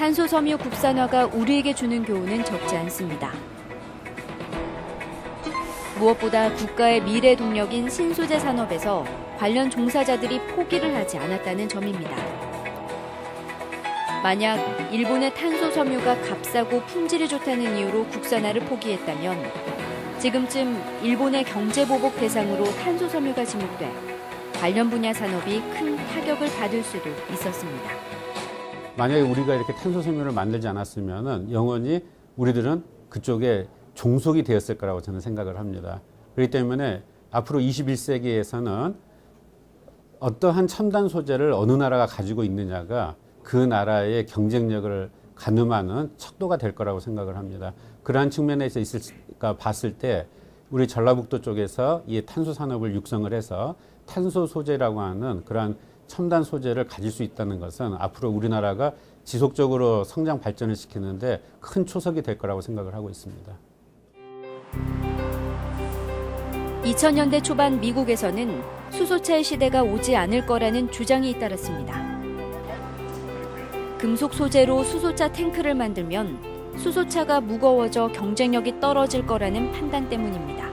탄소 섬유 국산화가 우리에게 주는 교훈은 적지 않습니다. 무엇보다 국가의 미래 동력인 신소재 산업에서 관련 종사자들이 포기를 하지 않았다는 점입니다. 만약 일본의 탄소 섬유가 값싸고 품질이 좋다는 이유로 국산화를 포기했다면 지금쯤 일본의 경제보복 대상으로 탄소 섬유가 지목돼 관련 분야 산업이 큰 타격을 받을 수도 있었습니다. 만약에 우리가 이렇게 탄소 섬유를 만들지 않았으면 영원히 우리들은 그쪽에 종속이 되었을 거라고 저는 생각을 합니다. 그렇기 때문에 앞으로 21세기에서는 어떠한 첨단 소재를 어느 나라가 가지고 있느냐가 그 나라의 경쟁력을 가늠하는 척도가 될 거라고 생각을 합니다. 그러한 측면에서 있을까 봤을 때 우리 전라북도 쪽에서 이 탄소 산업을 육성을 해서 탄소 소재라고 하는 그러한 첨단 소재를 가질 수 있다는 것은 앞으로 우리나라가 지속적으로 성장 발전을 시키는데 큰 초석이 될 거라고 생각을 하고 있습니다. 2000년대 초반 미국에서는 수소차의 시대가 오지 않을 거라는 주장이 잇따랐습니다. 금속 소재로 수소차 탱크를 만들면 수소차가 무거워져 경쟁력이 떨어질 거라는 판단 때문입니다.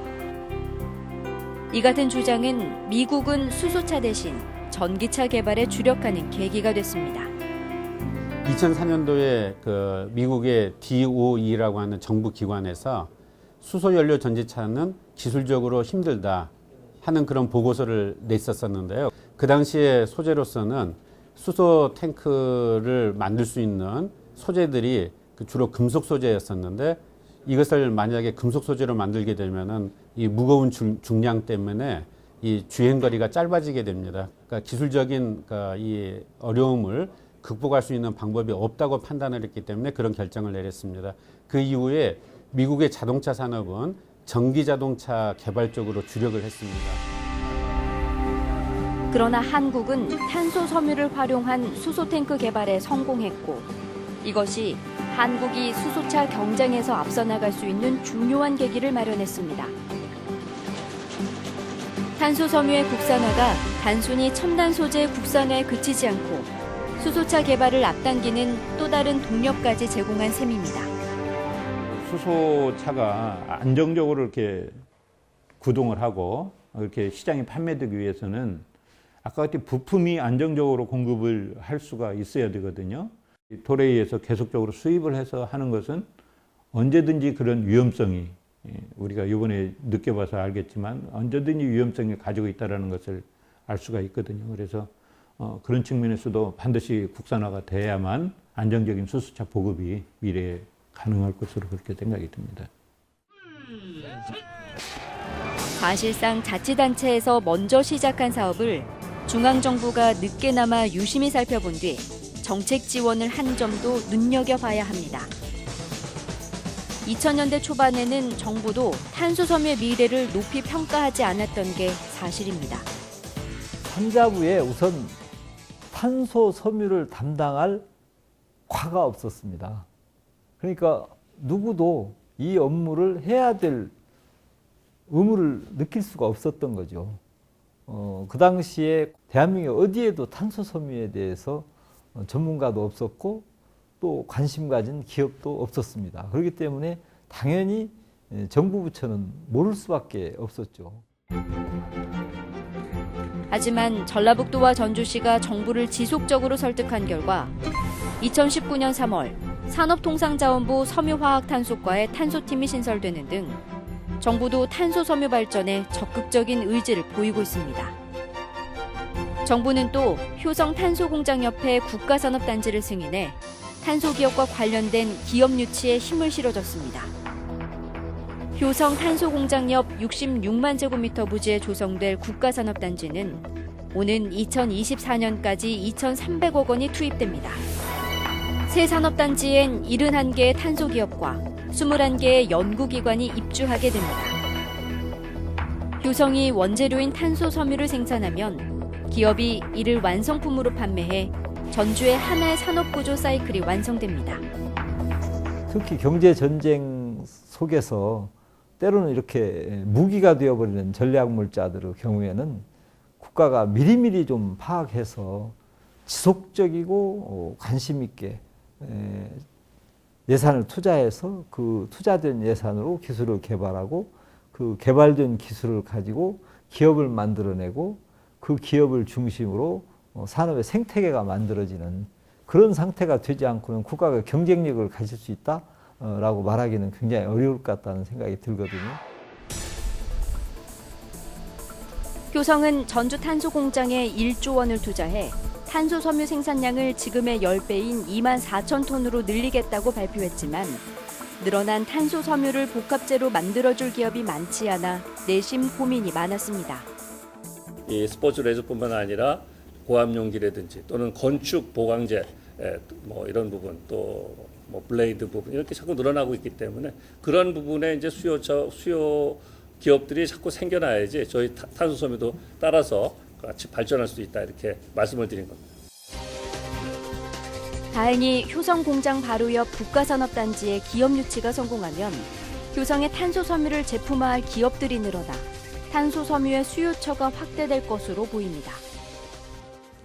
이 같은 주장은 미국은 수소차 대신 전기차 개발에 주력하는 계기가 됐습니다. 2004년도에 그 미국의 DOE라고 하는 정부 기관에서 수소연료 전지차는 기술적으로 힘들다 하는 그런 보고서를 냈었는데요. 그 당시에 소재로서는 수소 탱크를 만들 수 있는 소재들이 주로 금속 소재였었는데 이것을 만약에 금속 소재로 만들게 되면은 이 무거운 중량 때문에 이 주행거리가 짧아지게 됩니다. 그러니까 기술적인 이 어려움을 극복할 수 있는 방법이 없다고 판단을 했기 때문에 그런 결정을 내렸습니다. 그 이후에 미국의 자동차 산업은 전기 자동차 개발 쪽으로 주력을 했습니다. 그러나 한국은 탄소 섬유를 활용한 수소 탱크 개발에 성공했고 이것이 한국이 수소차 경쟁에서 앞서 나갈 수 있는 중요한 계기를 마련했습니다. 탄소 섬유의 국산화가 단순히 첨단 소재의 국산화에 그치지 않고 수소차 개발을 앞당기는 또 다른 동력까지 제공한 셈입니다. 수소차가 안정적으로 이렇게 구동을 하고 이렇게 시장에 판매되기 위해서는 아까 같이 부품이 안정적으로 공급을 할 수가 있어야 되거든요. 도래에서 계속적으로 수입을 해서 하는 것은 언제든지 그런 위험성이 우리가 이번에 느껴봐서 알겠지만 언제든지 위험성을 가지고 있다는 것을 알 수가 있거든요. 그래서 그런 측면에서도 반드시 국산화가 돼야만 안정적인 수소차 보급이 미래에 가능할 것으로 그렇게 생각이 듭니다. 사실상 자치단체에서 먼저 시작한 사업을 중앙정부가 늦게나마 유심히 살펴본 뒤 정책 지원을 한 점도 눈여겨봐야 합니다. 2000년대 초반에는 정부도 탄소 섬유의 미래를 높이 평가하지 않았던 게 사실입니다. 산자부에 우선 탄소 섬유를 담당할 과가 없었습니다. 그러니까 누구도 이 업무를 해야 될 의무를 느낄 수가 없었던 거죠. 그 당시에 대한민국 어디에도 탄소 섬유에 대해서 전문가도 없었고 또 관심 가진 기업도 없었습니다. 그렇기 때문에 당연히 정부 부처는 모를 수밖에 없었죠. 하지만 전라북도와 전주시가 정부를 지속적으로 설득한 결과 2019년 3월 산업통상자원부 섬유화학탄소과의 탄소팀이 신설되는 등 정부도 탄소 섬유 발전에 적극적인 의지를 보이고 있습니다. 정부는 또 효성탄소공장협회 국가산업단지를 승인해 탄소기업과 관련된 기업 유치에 힘을 실어줬습니다. 효성탄소공장협 66만 제곱미터 부지에 조성될 국가산업단지는 오는 2024년까지 2,300억 원이 투입됩니다. 새 산업단지엔 71개의 탄소기업과 21개의 연구기관이 입주하게 됩니다. 효성이 원재료인 탄소 섬유를 생산하면 기업이 이를 완성품으로 판매해 전주의 하나의 산업구조 사이클이 완성됩니다. 특히 경제전쟁 속에서 때로는 이렇게 무기가 되어버리는 전략물자들의 경우에는 국가가 미리미리 좀 파악해서 지속적이고 관심 있게 예산을 투자해서 그 투자된 예산으로 기술을 개발하고 그 개발된 기술을 가지고 기업을 만들어내고 그 기업을 중심으로 산업의 생태계가 만들어지는 그런 상태가 되지 않고는 국가가 경쟁력을 가질 수 있다라고 말하기는 굉장히 어려울 것 같다는 생각이 들거든요. 효성은 전주 탄소 공장에 1조 원을 투자해 탄소 섬유 생산량을 지금의 10배인 2만 4천 톤으로 늘리겠다고 발표했지만 늘어난 탄소 섬유를 복합재로 만들어줄 기업이 많지 않아 내심 고민이 많았습니다. 이 스포츠 레저뿐만 아니라 고압용기라든지 또는 건축 보강재 뭐 이런 부분 또 뭐 블레이드 부분 이렇게 자꾸 늘어나고 있기 때문에 그런 부분에 이제 수요 기업들이 자꾸 생겨나야지 저희 탄소 섬유도 따라서 같이 발전할 수 있다 이렇게 말씀을 드린 겁니다. 다행히 효성 공장 바로 옆 국가산업단지의 기업 유치가 성공하면 효성의 탄소 섬유를 제품화할 기업들이 늘어나 탄소 섬유의 수요처가 확대될 것으로 보입니다.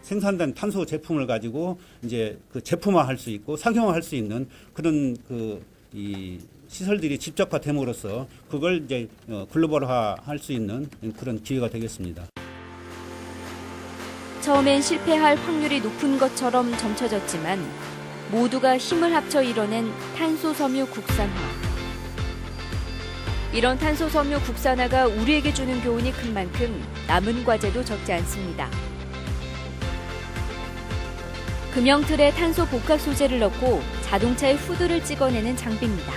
생산된 탄소 제품을 가지고 이제 그 제품화할 수 있고 상용화할 수 있는 그런 이 시설들이 집적화됨으로써 그걸 이제 글로벌화할 수 있는 그런 기회가 되겠습니다. 처음엔 실패할 확률이 높은 것처럼 점쳐졌지만 모두가 힘을 합쳐 이뤄낸 탄소 섬유 국산화. 이런 탄소 섬유 국산화가 우리에게 주는 교훈이 큰 만큼 남은 과제도 적지 않습니다. 금형틀에 탄소 복합 소재를 넣고 자동차의 후드를 찍어내는 장비입니다.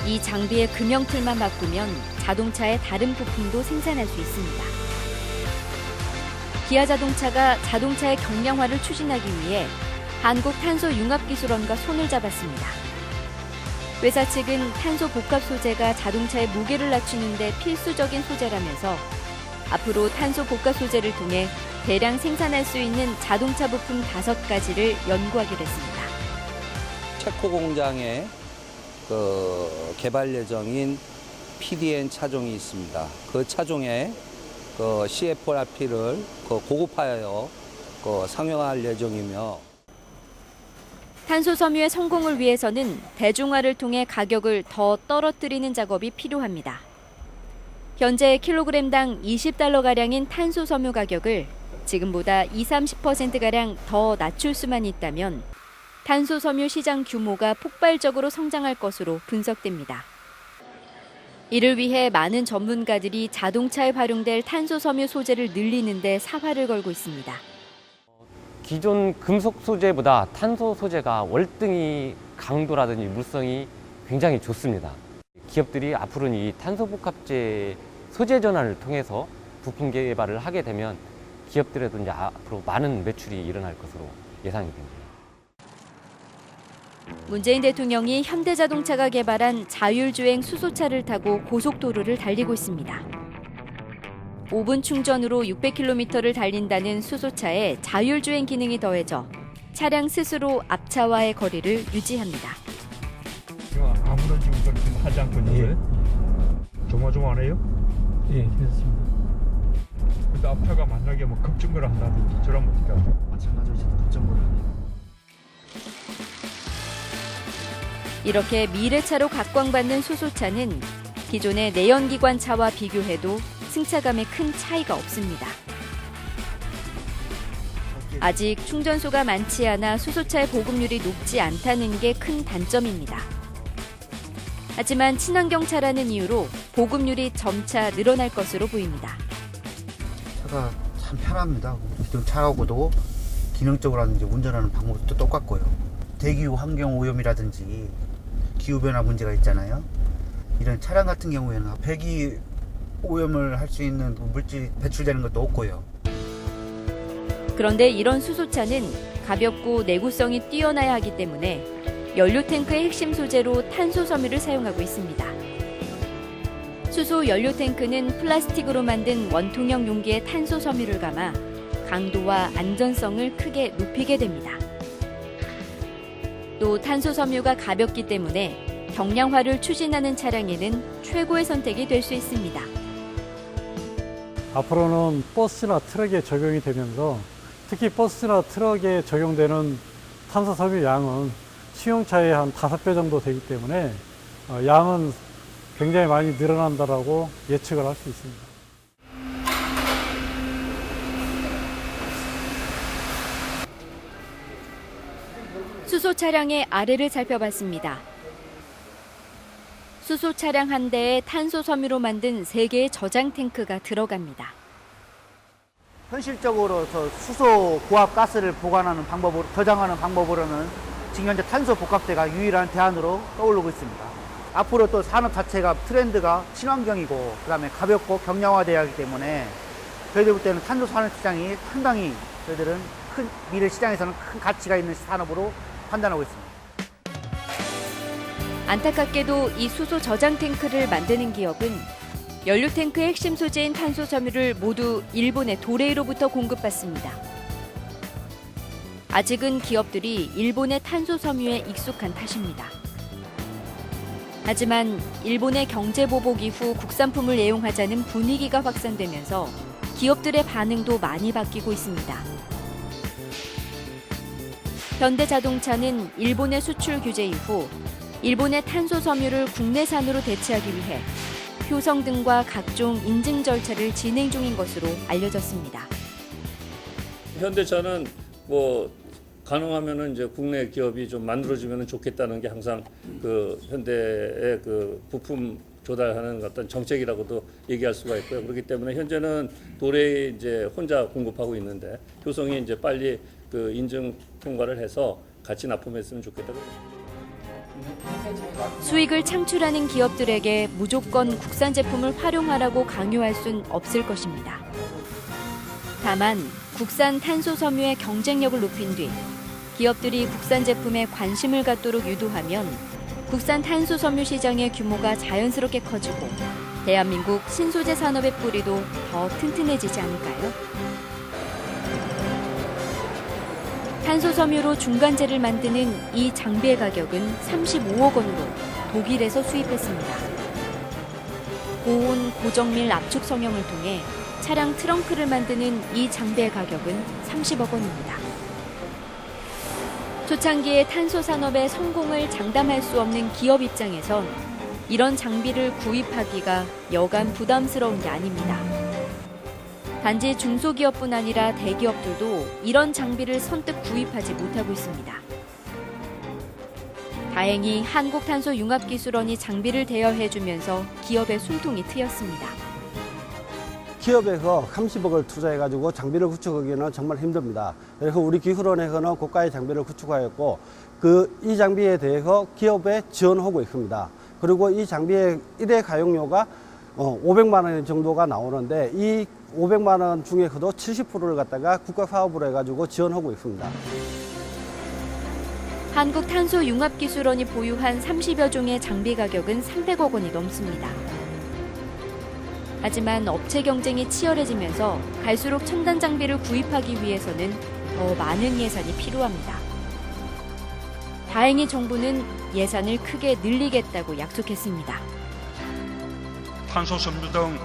이 장비의 금형틀만 바꾸면 자동차의 다른 부품도 생산할 수 있습니다. 기아 자동차가 자동차의 경량화를 추진하기 위해 한국탄소융합기술원과 손을 잡았습니다. 회사 측은 탄소 복합 소재가 자동차의 무게를 낮추는 데 필수적인 소재라면서 앞으로 탄소 복합 소재를 통해 대량 생산할 수 있는 자동차 부품 5가지를 연구하기로 했습니다. 체코 공장에 개발 예정인 PDN 차종이 있습니다. 그 차종에 CFRP를 고급화하여 상용화할 예정이며 탄소 섬유의 성공을 위해서는 대중화를 통해 가격을 더 떨어뜨리는 작업이 필요합니다. 현재 킬로그램당 $20가량인 탄소 섬유 가격을 지금보다 20-30%가량 더 낮출 수만 있다면 탄소 섬유 시장 규모가 폭발적으로 성장할 것으로 분석됩니다. 이를 위해 많은 전문가들이 자동차에 활용될 탄소 섬유 소재를 늘리는 데 사활을 걸고 있습니다. 기존 금속 소재보다 탄소 소재가 월등히 강도라든지 물성이 굉장히 좋습니다. 기업들이 앞으로는 이 탄소 복합재 소재 전환을 통해서 부품 개발을 하게 되면 기업들에도 이제 앞으로 많은 매출이 일어날 것으로 예상이 됩니다. 문재인 대통령이 현대자동차가 개발한 자율주행 수소차를 타고 고속도로를 달리고 있습니다. 5분 충전으로 600km를 달린다는 수소차에 자율주행 기능이 더해져 차량 스스로 앞차와의 거리를 유지합니다. 아무런 지금 하지 않고 있는 거예요? 조마조마하네요? 예, 그렇습니다. 근데 앞차가 만약에 뭐 급증거를 한다든지 저러면 어떻게 하죠? 마찬가지로 지금 급정거를 합니다. 이렇게 미래차로 각광받는 수소차는 기존의 내연기관차와 비교해도 승차감에 큰 차이가 없습니다. 아직 충전소가 많지 않아 수소차의 보급률이 높지 않다는 게 큰 단점입니다. 하지만 친환경차라는 이유로 보급률이 점차 늘어날 것으로 보입니다. 차가 참 편합니다. 기존 차하고도 기능적으로라든지 운전하는 방법도 똑같고요. 대기후 환경 오염이라든지 기후변화 문제가 있잖아요. 이런 차량 같은 경우에는 배기 오염을 할 수 있는 물질이 배출되는 것도 없고요. 그런데 이런 수소차는 가볍고 내구성이 뛰어나야 하기 때문에 연료탱크의 핵심 소재로 탄소 섬유를 사용하고 있습니다. 수소 연료탱크는 플라스틱으로 만든 원통형 용기에 탄소 섬유를 감아 강도와 안전성을 크게 높이게 됩니다. 또 탄소 섬유가 가볍기 때문에 경량화를 추진하는 차량에는 최고의 선택이 될 수 있습니다. 앞으로는 버스나 트럭에 적용이 되면서 특히 버스나 트럭에 적용되는 탄소 섬유 양은 승용차의 한 5배 정도 되기 때문에 양은 굉장히 많이 늘어난다라고 예측을 할 수 있습니다. 수소 차량의 아래를 살펴봤습니다. 수소 차량 한 대에 탄소 섬유로 만든 3개의 저장 탱크가 들어갑니다. 현실적으로 저 수소 고압 가스를 보관하는 방법으로, 저장하는 방법으로는 지금 현재 탄소 복합재가 유일한 대안으로 떠오르고 있습니다. 앞으로 또 산업 자체가 트렌드가 친환경이고 그다음에 가볍고 경량화되어야 하기 때문에 저희들 볼 때는 탄소 산업 시장이 상당히 저희들은 큰 미래 시장에서는 큰 가치가 있는 산업으로 판단하고 있습니다. 안타깝게도 이 수소 저장 탱크를 만드는 기업은 연료 탱크의 핵심 소재인 탄소 섬유를 모두 일본의 도레이로부터 공급받습니다. 아직은 기업들이 일본의 탄소 섬유에 익숙한 탓입니다. 하지만 일본의 경제 보복 이후 국산품을 애용하자는 분위기가 확산되면서 기업들의 반응도 많이 바뀌고 있습니다. 현대자동차는 일본의 수출 규제 이후 일본의 탄소 섬유를 국내산으로 대체하기 위해 효성 등과 각종 인증 절차를 진행 중인 것으로 알려졌습니다. 현대차는 뭐 가능하면은 이제 국내 기업이 좀 만들어주면 좋겠다는 게 항상 그 현대의 그 부품 조달하는 어떤 정책이라고도 얘기할 수가 있고요. 그렇기 때문에 현재는 도레이 이제 혼자 공급하고 있는데 효성이 이제 빨리 그 인증 통과를 해서 같이 납품했으면 좋겠다고. 수익을 창출하는 기업들에게 무조건 국산 제품을 활용하라고 강요할 순 없을 것입니다. 다만 국산 탄소 섬유의 경쟁력을 높인 뒤 기업들이 국산 제품에 관심을 갖도록 유도하면 국산 탄소 섬유 시장의 규모가 자연스럽게 커지고 대한민국 신소재 산업의 뿌리도 더 튼튼해지지 않을까요? 탄소 섬유로 중간재를 만드는 이 장비의 가격은 35억 원으로 독일에서 수입했습니다. 고온 고정밀 압축 성형을 통해 차량 트렁크를 만드는 이 장비의 가격은 30억 원입니다. 초창기의 탄소 산업의 성공을 장담할 수 없는 기업 입장에선 이런 장비를 구입하기가 여간 부담스러운 게 아닙니다. 단지 중소기업뿐 아니라 대기업들도 이런 장비를 선뜻 구입하지 못하고 있습니다. 다행히 한국탄소융합기술원이 장비를 대여해주면서 기업의 숨통이 트였습니다. 기업에서 30억을 투자해가지고 장비를 구축하기는 정말 힘듭니다. 그래서 우리 기술원에서는 고가의 장비를 구축하였고 이 장비에 대해서 기업에 지원하고 있습니다. 그리고 이 장비의 1회 가용료가 500만 원 정도가 나오는데 이 500만 원 중에서도 70%를 갖다가 국가 사업으로 해가지고 지원하고 있습니다. 한국탄소융합기술원이 보유한 30여 종의 장비 가격은 300억 원이 넘습니다. 하지만 업체 경쟁이 치열해지면서 갈수록 첨단 장비를 구입하기 위해서는 더 많은 예산이 필요합니다. 다행히 정부는 예산을 크게 늘리겠다고 약속했습니다. 탄소 섬유 등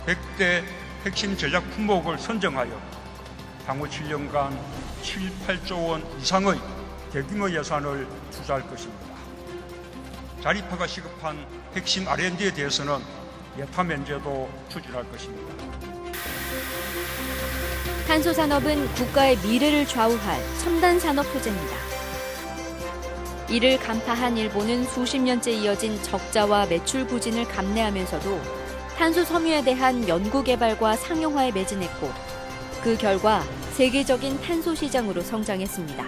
100대 핵심 전략 품목을 선정하여 향후 7년간 7, 8조 원 이상의 대규모 예산을 투자할 것입니다. 자립화가 시급한 핵심 R&D에 대해서는 예타 면제도 추진할 것입니다. 탄소 산업은 국가의 미래를 좌우할 첨단 산업 소재입니다. 이를 간파한 일본은 수십 년째 이어진 적자와 매출 부진을 감내하면서도 탄소 섬유에 대한 연구 개발과 상용화에 매진했고 그 결과 세계적인 탄소 시장으로 성장했습니다.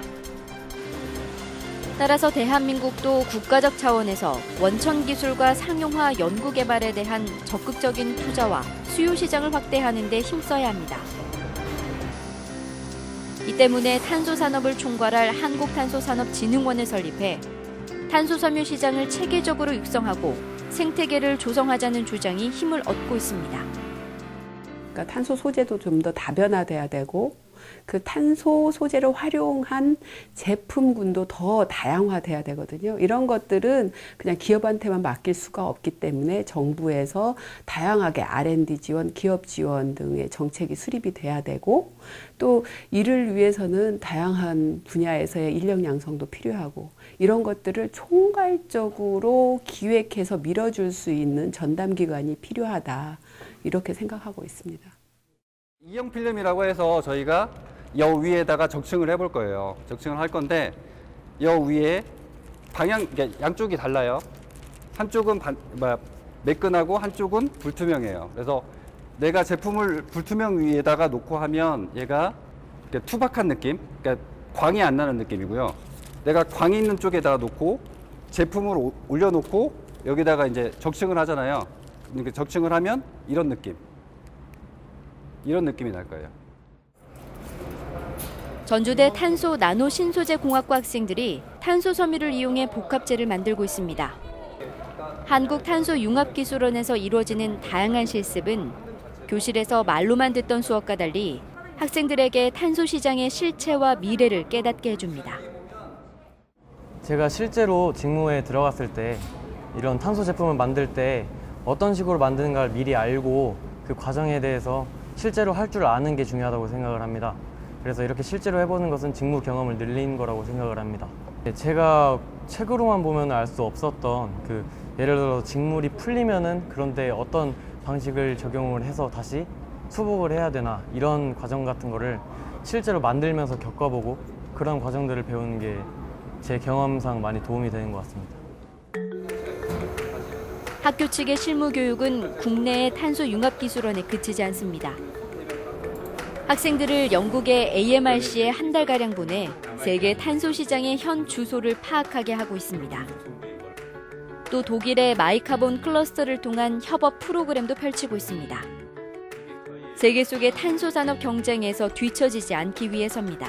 따라서 대한민국도 국가적 차원에서 원천 기술과 상용화 연구 개발에 대한 적극적인 투자와 수요 시장을 확대하는 데 힘써야 합니다. 이 때문에 탄소 산업을 총괄할 한국탄소산업진흥원을 설립해 탄소 섬유 시장을 체계적으로 육성하고 생태계를 조성하자는 주장이 힘을 얻고 있습니다. 그러니까 탄소 소재도 좀 더 다변화돼야 되고 그 탄소 소재를 활용한 제품군도 더 다양화돼야 되거든요. 이런 것들은 그냥 기업한테만 맡길 수가 없기 때문에 정부에서 다양하게 R&D 지원, 기업 지원 등의 정책이 수립이 돼야 되고, 또 이를 위해서는 다양한 분야에서의 인력 양성도 필요하고, 이런 것들을 총괄적으로 기획해서 밀어줄 수 있는 전담기관이 필요하다, 이렇게 생각하고 있습니다. 이형 필름이라고 해서 저희가 여 위에다가 적층을 해볼 거예요. 적층을 할 건데 여 위에 방향, 양쪽이 달라요. 한쪽은 매끈하고 한쪽은 불투명해요. 그래서 내가 제품을 불투명 위에다가 놓고 하면 얘가 투박한 느낌, 그러니까 광이 안 나는 느낌이고요. 내가 광이 있는 쪽에다가 놓고 제품을 올려놓고 여기다가 이제 적층을 하잖아요. 그러니까 적층을 하면 이런 느낌이 날 거예요. 전주대 탄소 나노 신소재 공학과 학생들이 탄소 섬유를 이용해 복합재를 만들고 있습니다. 한국탄소융합기술원에서 이루어지는 다양한 실습은 교실에서 말로만 듣던 수업과 달리 학생들에게 탄소 시장의 실체와 미래를 깨닫게 해줍니다. 제가 실제로 직무에 들어갔을 때 이런 탄소 제품을 만들 때 어떤 식으로 만드는가를 미리 알고 그 과정에 대해서 실제로 할 줄 아는 게 중요하다고 생각을 합니다. 그래서 이렇게 실제로 해보는 것은 직무 경험을 늘리는 거라고 생각을 합니다. 제가 책으로만 보면 알 수 없었던 예를 들어 직물이 풀리면은 그런데 어떤 방식을 적용을 해서 다시 수복을 해야 되나, 이런 과정 같은 거를 실제로 만들면서 겪어보고 그런 과정들을 배우는 게 제 경험상 많이 도움이 되는 것 같습니다. 학교 측의 실무 교육은 국내의 탄소융합기술원에 그치지 않습니다. 학생들을 영국의 AMRC에 한 달가량 보내 세계 탄소 시장의 현 주소를 파악하게 하고 있습니다. 또 독일의 마이카본 클러스터를 통한 협업 프로그램도 펼치고 있습니다. 세계 속의 탄소 산업 경쟁에서 뒤처지지 않기 위해서입니다.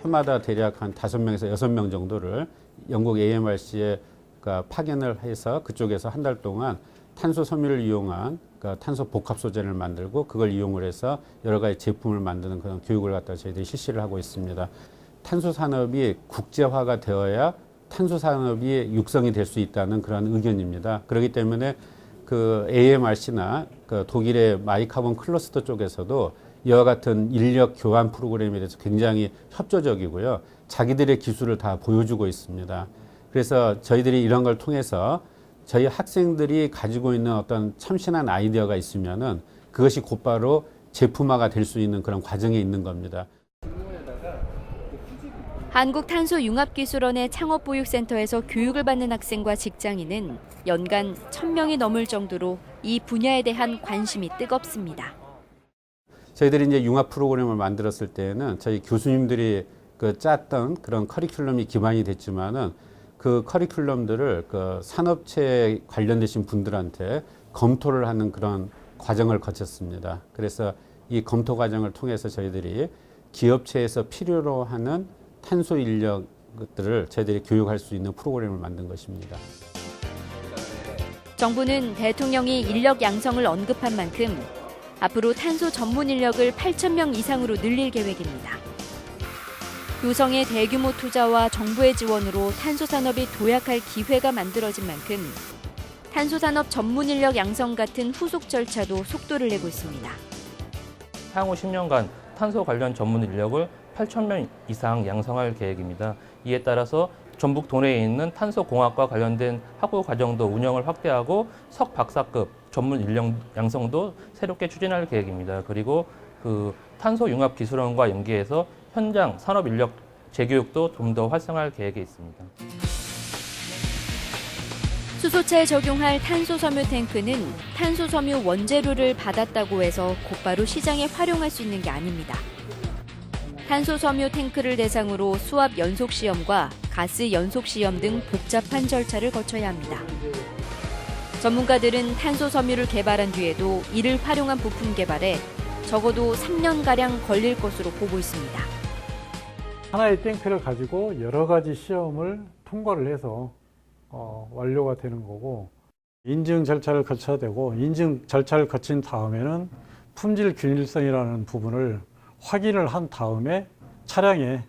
해마다 대략 한 5명에서 6명 정도를 영국 AMRC에 파견을 해서 그쪽에서 한 달 동안 탄소 섬유를 이용한 탄소 복합 소재를 만들고 그걸 이용을 해서 여러 가지 제품을 만드는 그런 교육을 갖다 저희들이 실시를 하고 있습니다. 탄소 산업이 국제화가 되어야 탄소 산업이 육성이 될 수 있다는 그런 의견입니다. 그렇기 때문에 AMRC나 독일의 마이카본 클러스터 쪽에서도 이와 같은 인력 교환 프로그램에 대해서 굉장히 협조적이고요. 자기들의 기술을 다 보여주고 있습니다. 그래서 저희들이 이런 걸 통해서 저희 학생들이 가지고 있는 어떤 참신한 아이디어가 있으면은 그것이 곧바로 제품화가 될 수 있는 그런 과정에 있는 겁니다. 한국탄소융합기술원의 창업보육센터에서 교육을 받는 학생과 직장인은 연간 1,000명이 넘을 정도로 이 분야에 대한 관심이 뜨겁습니다. 저희들이 이제 융합 프로그램을 만들었을 때는 저희 교수님들이 짰던 그런 커리큘럼이 기반이 됐지만은 그 커리큘럼들을 산업체에 관련되신 분들한테 검토를 하는 그런 과정을 거쳤습니다. 그래서 이 검토 과정을 통해서 저희들이 기업체에서 필요로 하는 탄소 인력들을 저희들이 교육할 수 있는 프로그램을 만든 것입니다. 정부는 대통령이 인력 양성을 언급한 만큼 앞으로 탄소 전문 인력을 8,000명 이상으로 늘릴 계획입니다. 교성의 대규모 투자와 정부의 지원으로 탄소 산업이 도약할 기회가 만들어진 만큼 탄소 산업 전문 인력 양성 같은 후속 절차도 속도를 내고 있습니다. 향후 10년간 탄소 관련 전문 인력을 8,000명 이상 양성할 계획입니다. 이에 따라서 전북 도내에 있는 탄소공학과 관련된 학부 과정도 운영을 확대하고 석박사급 전문 인력 양성도 새롭게 추진할 계획입니다. 그리고 탄소융합기술원과 연계해서 현장 산업 인력 재교육도 좀 더 활성화할 계획에 있습니다. 수소차에 적용할 탄소섬유 탱크는 탄소섬유 원재료를 받았다고 해서 곧바로 시장에 활용할 수 있는 게 아닙니다. 탄소섬유 탱크를 대상으로 수압 연속 시험과 가스 연속 시험 등 복잡한 절차를 거쳐야 합니다. 전문가들은 탄소섬유를 개발한 뒤에도 이를 활용한 부품 개발에 적어도 3년가량 걸릴 것으로 보고 있습니다. 하나의 탱크를 가지고 여러 가지 시험을 통과를 해서 완료가 되는 거고, 인증 절차를 거쳐야 되고, 인증 절차를 거친 다음에는 품질 균일성이라는 부분을 확인을 한 다음에 차량에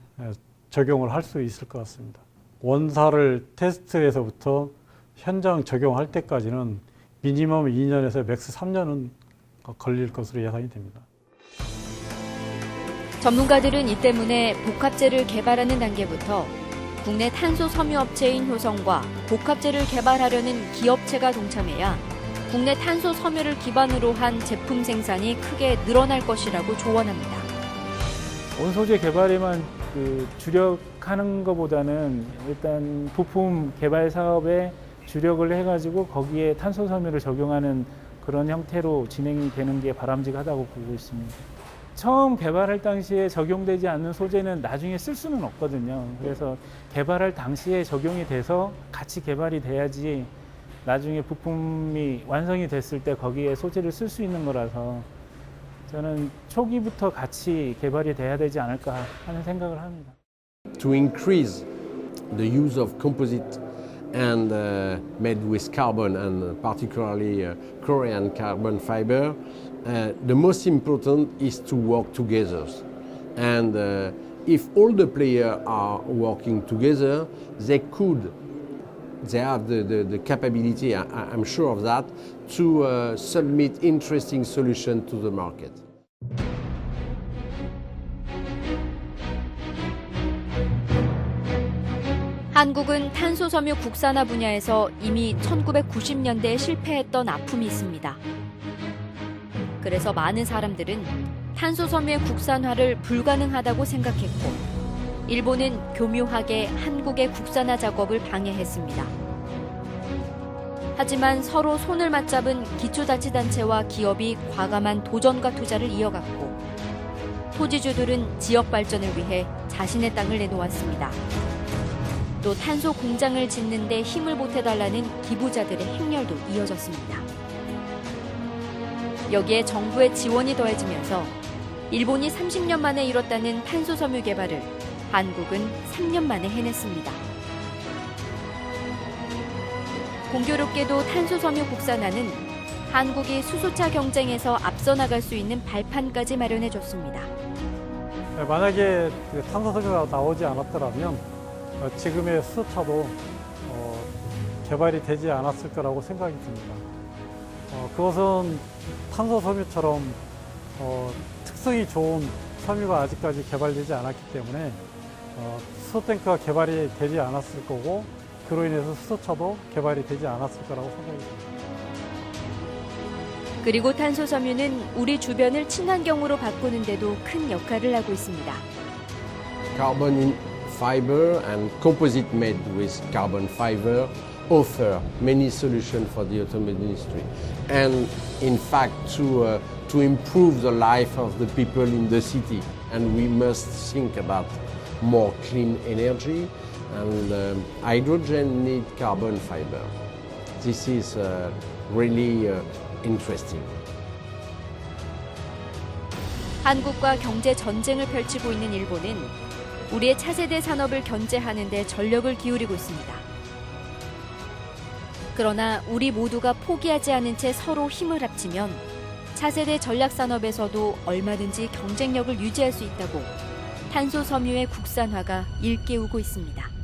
적용을 할 수 있을 것 같습니다. 원사를 테스트에서부터 현장 적용할 때까지는 미니멈 2년에서 맥스 3년은 걸릴 것으로 예상이 됩니다. 전문가들은 이 때문에 복합재를 개발하는 단계부터 국내 탄소 섬유 업체인 효성과 복합재를 개발하려는 기업체가 동참해야 국내 탄소 섬유를 기반으로 한 제품 생산이 크게 늘어날 것이라고 조언합니다. 원소재 개발에만 주력하는 것보다는 일단 부품 개발 사업에 주력을 해가지고 거기에 탄소 섬유를 적용하는 그런 형태로 진행이 되는 게 바람직하다고 보고 있습니다. 처음 개발할 당시에 적용되지 않는 소재는 나중에 쓸 수는 없거든요. 그래서 개발할 당시에 적용이 돼서 같이 개발이 돼야지 나중에 부품이 완성이 됐을 때 거기에 소재를 쓸 수 있는 거라서 저는 초기부터 같이 개발이 돼야 되지 않을까 하는 생각을 합니다. To increase the use of composite and made with carbon and particularly Korean carbon fiber, the most important is to work together. And if all the players are working together, they have the capability, I'm sure of that, to submit interesting solutions to the market. 한국은 탄소 섬유 국산화 분야에서 이미 1990년대에 실패했던 아픔이 있습니다. 그래서 많은 사람들은 탄소 섬유의 국산화를 불가능하다고 생각했고, 일본은 교묘하게 한국의 국산화 작업을 방해했습니다. 하지만 서로 손을 맞잡은 기초자치단체와 기업이 과감한 도전과 투자를 이어갔고, 토지주들은 지역 발전을 위해 자신의 땅을 내놓았습니다. 또 탄소 공장을 짓는 데 힘을 보태달라는 기부자들의 행렬도 이어졌습니다. 여기에 정부의 지원이 더해지면서 일본이 30년 만에 이뤘다는 탄소 섬유 개발을 한국은 3년 만에 해냈습니다. 공교롭게도 탄소 섬유 국산화는 한국이 수소차 경쟁에서 앞서 나갈 수 있는 발판까지 마련해줬습니다. 만약에 탄소 섬유가 나오지 않았더라면 지금의 수소차도 개발이 되지 않았을 거라고 생각이 듭니다. 그것은 탄소 섬유처럼 특성이 좋은 섬유가 아직까지 개발되지 않았기 때문에 수소탱크가 개발이 되지 않았을 거고, 그로 인해서 수소차도 개발이 되지 않았을 거라고 생각이 듭니다. 그리고 탄소 섬유는 우리 주변을 친환경으로 바꾸는 데도 큰 역할을 하고 있습니다. Carbon fiber and composite made with carbon fiber offer many solutions for the automobile industry, and in fact to improve the life of the people in the city. And we must think about more clean energy, and hydrogen need carbon fiber. This is really interesting. 한국과 경제 전쟁을 펼치고 있는 일본은 우리의 차세대 산업을 견제하는 데 전력을 기울이고 있습니다. 그러나 우리 모두가 포기하지 않은 채 서로 힘을 합치면 차세대 전략 산업에서도 얼마든지 경쟁력을 유지할 수 있다고 탄소 섬유의 국산화가 일깨우고 있습니다.